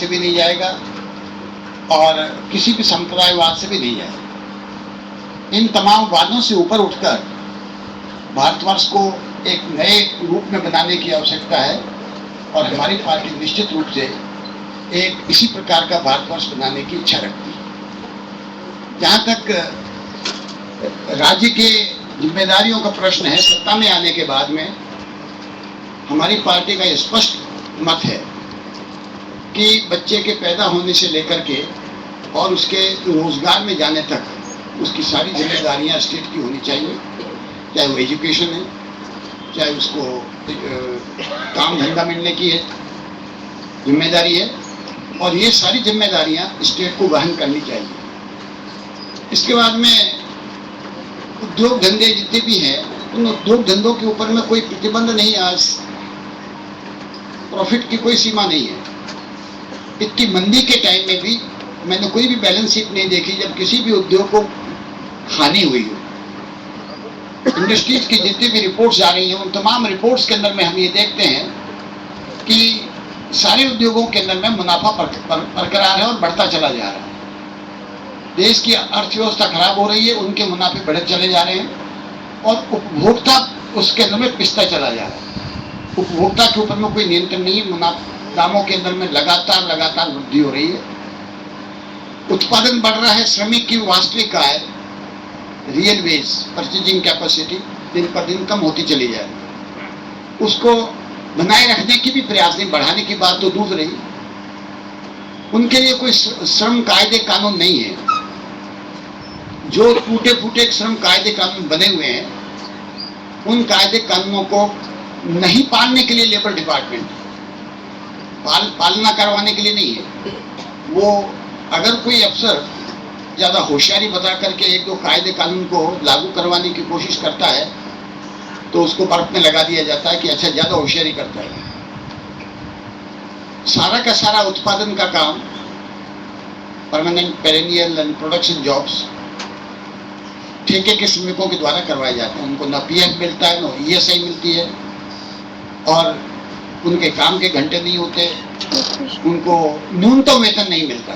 से भी नहीं जाएगा और किसी भी संप्रदायवाद से भी नहीं जाएगा। इन तमाम वादों से ऊपर उठकर भारतवर्ष को एक नए रूप में बनाने की आवश्यकता है और हमारी पार्टी निश्चित रूप से एक इसी प्रकार का भारतवर्ष बनाने की इच्छा रखती है। जहाँ तक राज्य के जिम्मेदारियों का प्रश्न है, सत्ता में आने के बाद में हमारी पार्टी का स्पष्ट मत है कि बच्चे के पैदा होने से लेकर के और उसके रोजगार में जाने तक उसकी सारी जिम्मेदारियां स्टेट की होनी चाहिए, चाहे वो एजुकेशन है, चाहे उसको काम धंधा मिलने की है जिम्मेदारी है, और ये सारी जिम्मेदारियां स्टेट को वहन करनी चाहिए। इसके बाद में उद्योग धंधे जितने भी हैं उन उद्योग धंधों के ऊपर में कोई प्रतिबंध नहीं, आज प्रॉफिट की कोई सीमा नहीं है। इतनी मंदी के टाइम में भी मैंने कोई भी बैलेंस शीट नहीं देखी जब किसी भी उद्योग को हानि हुई हो। इंडस्ट्रीज की जितनी भी रिपोर्ट्स आ रही हैं उन तमाम रिपोर्ट्स के अंदर में हम ये देखते हैं कि सारे उद्योगों के अंदर में मुनाफा बरकरार है और बढ़ता चला जा रहा है। देश की अर्थव्यवस्था खराब हो रही है, उनके मुनाफे बढ़ते चले जा रहे हैं और उपभोक्ता उसके अंदर में पिसता चला जा रहा है। उपभोक्ता के ऊपर में कोई नियंत्रण नहीं है, दामों के अंदर में लगातार वृद्धि हो रही है, उत्पादन बढ़ रहा है, श्रमिक की वास्तविक आय, रियल वेज परचेजिंग कैपेसिटी दिन पर दिन कम होती चली जा रही है। उसको बनाए रखने की भी प्रयास नहीं, बढ़ाने की बात तो दूर रही। उनके लिए कोई श्रम कायदे कानून नहीं है। जो टूटे फूटे श्रम कायदे कानून बने हुए हैं उन कायदे कानूनों को नहीं पालने के लिए लेबर डिपार्टमेंट पालना करवाने के लिए नहीं है। वो अगर कोई अफसर ज्यादा होशियारी बता करके एक दो कायदे कानून को लागू करवाने की कोशिश करता है तो उसको बर्फ में लगा दिया जाता है कि अच्छा ज्यादा होशियारी करता है। सारा का सारा उत्पादन का काम, permanent perennial and production jobs ठेके के श्रमिकों के द्वारा करवाए जाते हैं। उनको न पीएफ मिलता है, न ईएसआई मिलती है और उनके काम के घंटे नहीं होते, उनको न्यूनतम वेतन नहीं मिलता।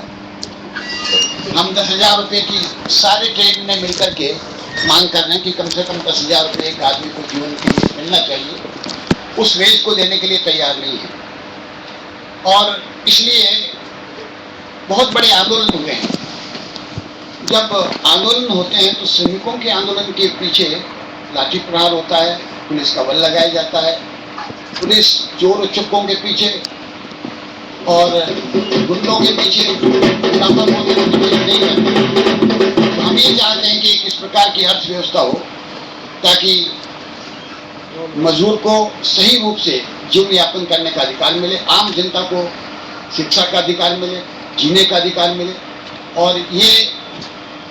हम 10,000 रुपये की सारे ट्रेड में मिलकर के मांग कर रहे हैं कि कम से कम 10,000 रुपये एक आदमी को जीवन के लिए मिलना चाहिए। उस वेज को देने के लिए तैयार नहीं है और इसलिए बहुत बड़े आंदोलन हुए हैं। जब आंदोलन होते हैं तो श्रमिकों के आंदोलन के पीछे लाठी प्रहार होता है, पुलिस का बल लगाया जाता है, पुलिस चोर चुक्कों के पीछे और गुंडों के पीछे नहीं करते। हम ये चाहते हैं कि इस प्रकार की अर्थव्यवस्था हो ताकि मजदूर को सही रूप से जीवन यापन करने का अधिकार मिले, आम जनता को शिक्षा का अधिकार मिले, जीने का अधिकार मिले। और ये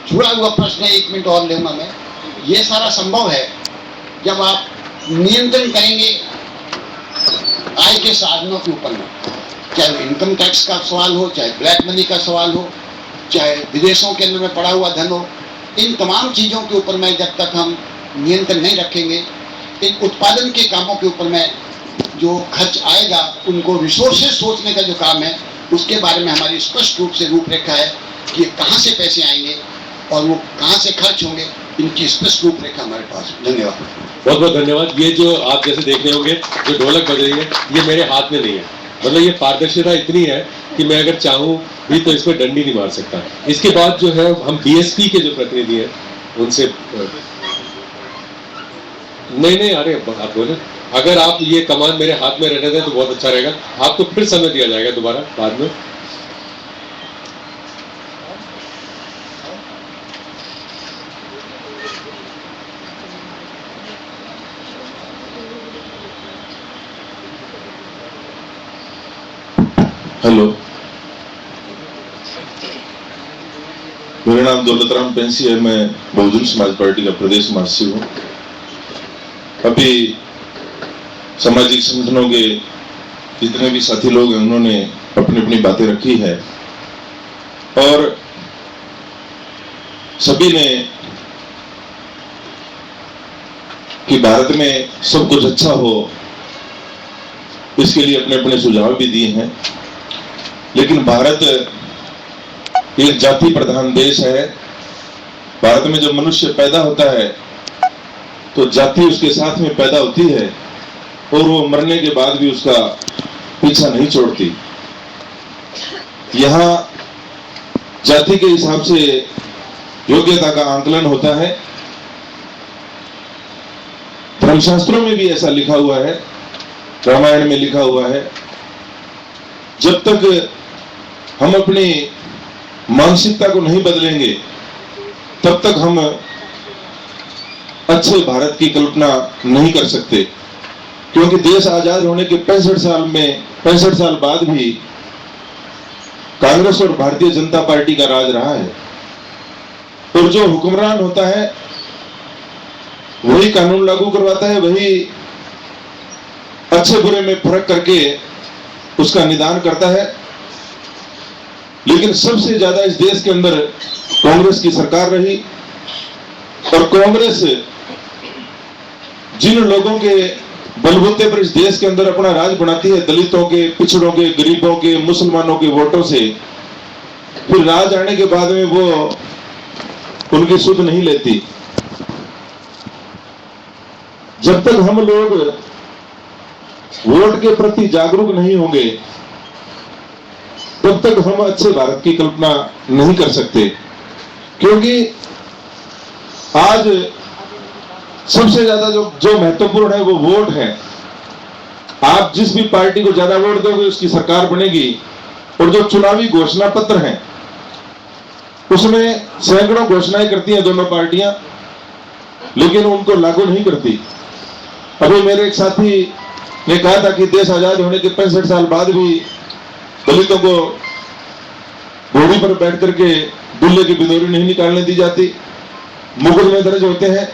जुड़ा हुआ प्रश्न है, 1 मिनट और लूंगा मैं। ये सारा संभव है जब आप नियंत्रण करेंगे आय के साधनों के ऊपर में, चाहे वो इनकम टैक्स का सवाल हो, चाहे ब्लैक मनी का सवाल हो, चाहे विदेशों के अंदर में पड़ा हुआ धन हो। इन तमाम चीजों के ऊपर में जब तक हम नियंत्रण नहीं रखेंगे, इन उत्पादन के कामों के ऊपर में जो खर्च आएगा, उनको रिसोर्सेज सोचने का जो काम है उसके बारे में हमारी स्पष्ट रूप से रूपरेखा है कि कहाँ से पैसे आएंगे और वो कहाँ से खर्च होंगे, इनकी स्पष्ट रूपरेखा हमारे पास। धन्यवाद, बहुत बहुत धन्यवाद। ये जो आप जैसे देख रहे होंगे जो ढोलक बज रही है ये मेरे हाथ में नहीं है, मतलब ये पारदर्शिता इतनी है कि मैं अगर चाहूँ भी तो इसमें डंडी नहीं मार सकता। इसके बाद जो है हम बीएसपी के जो प्रतिनिधि हैं उनसे नहीं अरे आप बोले, अगर आप ये कमान मेरे हाथ में रहने दें तो बहुत अच्छा रहेगा। आपको फिर समय दिया जाएगा दोबारा बाद में। हेलो, मेरा नाम दौलतराम पेंसी है, मैं बहुजन समाज पार्टी का प्रदेश महासचिव हूँ। अभी सामाजिक संगठनों के जितने भी साथी लोग हैं उन्होंने अपनी अपनी बातें रखी है और सभी ने कि भारत में सब कुछ अच्छा हो इसके लिए अपने अपने सुझाव भी दिए हैं। लेकिन भारत एक जाति प्रधान देश है। भारत में जब मनुष्य पैदा होता है तो जाति उसके साथ में पैदा होती है और वो मरने के बाद भी उसका पीछा नहीं छोड़ती। यहाँ जाति के हिसाब से योग्यता का आंकलन होता है। धर्मशास्त्रों में भी ऐसा लिखा हुआ है, रामायण में लिखा हुआ है। जब तक हम अपनी मानसिकता को नहीं बदलेंगे तब तक हम अच्छे भारत की कल्पना नहीं कर सकते, क्योंकि देश आजाद होने के 65 साल बाद भी कांग्रेस और भारतीय जनता पार्टी का राज रहा है। और जो हुक्मरान होता है वही कानून लागू करवाता है, वही अच्छे बुरे में फर्क करके उसका निदान करता है। लेकिन सबसे ज्यादा इस देश के अंदर कांग्रेस की सरकार रही, और कांग्रेस जिन लोगों के बलबूते पर इस देश के अंदर अपना राज बनाती है, दलितों के, पिछड़ों के, गरीबों के, मुसलमानों के वोटों से, फिर राज आने के बाद में वो उनकी सुध नहीं लेती। जब तक हम लोग वोट के प्रति जागरूक नहीं होंगे तब तक हम अच्छे भारत की कल्पना नहीं कर सकते, क्योंकि आज सबसे ज्यादा जो महत्वपूर्ण है वो वोट है। आप जिस भी पार्टी को ज्यादा वोट दोगे उसकी सरकार बनेगी। और जो चुनावी घोषणा पत्र है उसमें सैकड़ों घोषणाएं करती हैं दोनों पार्टियां, लेकिन उनको लागू नहीं करती। अभी मेरे एक साथी ने कहा था कि देश आजाद होने के 65 साल बाद भी दलितों को घोड़ी पर बैठ करके दुल्हे की बिदोरी नहीं निकालने दी जाती, मुकदमे दर्ज होते हैं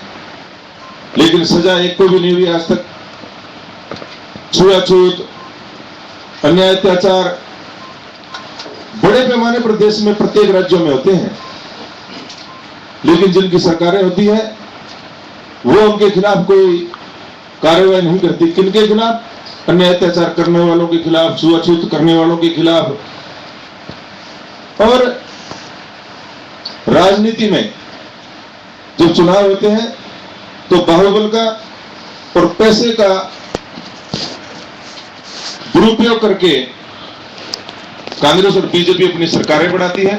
लेकिन सजा एक को भी नहीं हुई आज तक। छुआछूत, अन्याय, अत्याचार बड़े पैमाने पर देश में प्रत्येक राज्यों में होते हैं, लेकिन जिनकी सरकारें होती है वो उनके खिलाफ कोई कार्रवाई नहीं करती। किनके खिलाफ? अन्याय अत्याचार करने वालों के खिलाफ, छुआछूत करने वालों के खिलाफ। और राजनीति में जब चुनाव होते हैं तो बाहुबल का और पैसे का दुरुपयोग करके कांग्रेस और बीजेपी अपनी सरकारें बनाती है,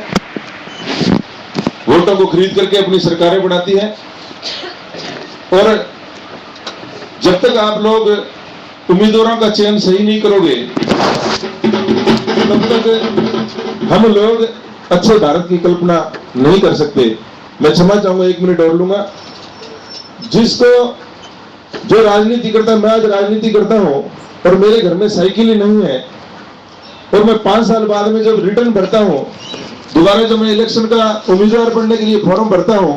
वोटों को खरीद करके अपनी सरकारें बनाती है। और जब तक आप लोग उम्मीदवारों का चयन सही नहीं करोगे तब तक हम लोग अच्छे भारत की कल्पना नहीं कर सकते। मैं क्षमा चाहूंगा, 1 मिनट और लूंगा। जिसको जो राजनीति करता है, मैं आज राजनीति करता हूं और मेरे घर में साइकिल ही नहीं है, और मैं 5 साल बाद में जब रिटर्न भरता हूं, दोबारा जब मैं इलेक्शन का उम्मीदवार बनने के लिए फॉर्म भरता हूं,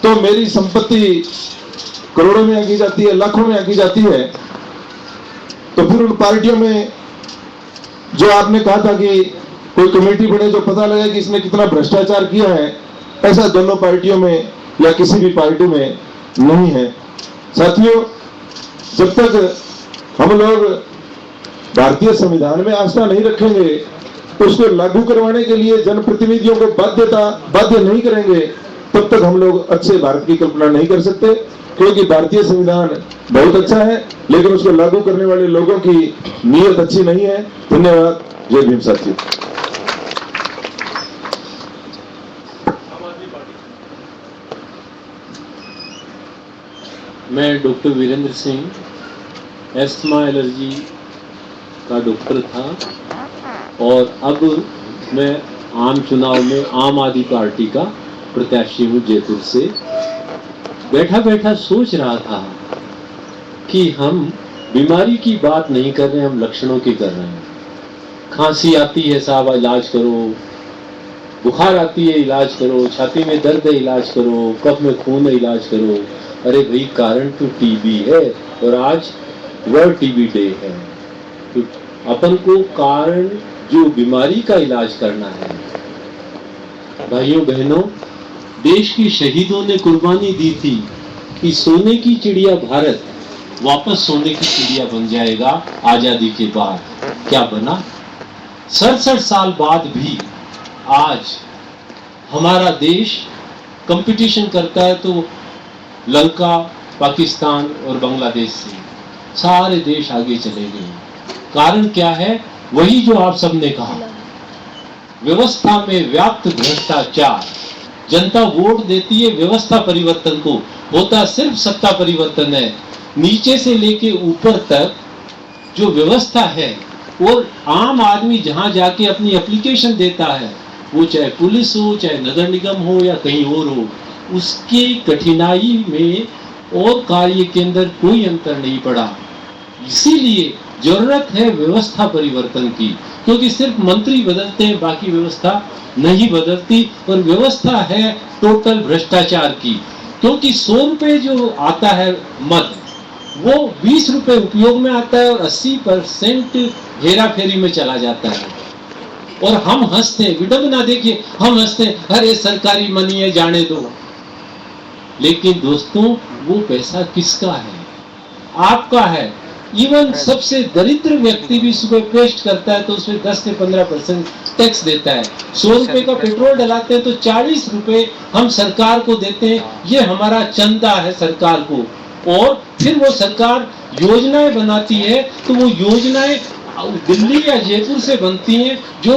तो मेरी संपत्ति करोड़ों में आंकी जाती है, लाखों में आंकी जाती है। तो फिर उन पार्टियों में जो आपने कहा था कि कोई कमेटी बने जो पता लगे कि इसने कितना भ्रष्टाचार किया है, ऐसा दोनों पार्टियों में या किसी भी पार्टी में नहीं है। साथियों, जब तक हम लोग भारतीय संविधान में आस्था नहीं रखेंगे, उसको लागू करवाने के लिए जनप्रतिनिधियों को बाध्य नहीं करेंगे, तब तक हम लोग अच्छे भारत की कल्पना नहीं कर सकते। क्योंकि भारतीय संविधान बहुत अच्छा है, लेकिन उसको लागू करने वाले लोगों की नीयत अच्छी नहीं है। धन्यवाद। जय भीम साथियों। मैं doctor Virendra Singh, asthma allergy का डॉक्टर था, और अब मैं आम चुनाव में आम आदमी पार्टी का प्रत्याशी हूँ जयपुर से। बैठा बैठा सोच रहा था कि हम बीमारी की बात नहीं कर रहे, हम लक्षणों की कर रहे हैं। खांसी आती है साहब इलाज करो, बुखार आती है इलाज करो, छाती में दर्द है इलाज करो, कफ में खून है इलाज करो। अरे भाई, कारण तो टीबी है और आज वर्ल्ड टीबी डे है। तो अपन को कारण जो बीमारी का इलाज करना है। भाइयों बहनों, देश की शहीदों ने कुर्बानी दी थी कि सोने की चिड़िया भारत वापस सोने की चिड़िया बन जाएगा आजादी के बाद। क्या बना? 67 साल बाद भी आज हमारा देश कंपटीशन करता है तो लंका, पाकिस्तान और बांग्लादेश से सारे देश आगे चले गए हैं। कारण क्या है? वही जो आप सबने कहा, व्यवस्था में व्याप्त भ्रष्टाचार। जनता वोट देती है व्यवस्था परिवर्तन को, होता सिर्फ सत्ता परिवर्तन है। नीचे से लेके ऊपर तक जो व्यवस्था है, और आम आदमी जहां जाके अपनी एप्लीकेशन देता है, वो चाहे पुलिस हो, चाहे नगर निगम हो या कहीं और हो, उसकी कठिनाई में और कार्य के अंदर कोई अंतर नहीं पड़ा। इसीलिए जरूरत है व्यवस्था परिवर्तन की, क्योंकि सिर्फ मंत्री बदलते हैं, बाकी व्यवस्था नहीं बदलती। और व्यवस्था है टोटल भ्रष्टाचार की, क्योंकि 100 रुपए जो आता है मद, वो 20 रुपए उपयोग में आता है और 80% हेरा फेरी में चला जाता है। और हम हंसते हैं, विडंबना देखिए, हम हंसते हैं, अरे सरकारी मनी है जाने दो। लेकिन दोस्तों, वो पैसा किसका है? आपका है। इवन सबसे दरिद्र व्यक्ति भी सुबह पेस्ट करता है तो उसमें 10 से 15% टैक्स देता है। 100 रुपए का पेट्रोल डलाते हैं तो 40 रुपए हम सरकार को देते हैं। ये हमारा चंदा है सरकार को। और फिर वो सरकार योजनाएं बनाती है तो वो योजनाएं दिल्ली या जयपुर से बनती हैं, जो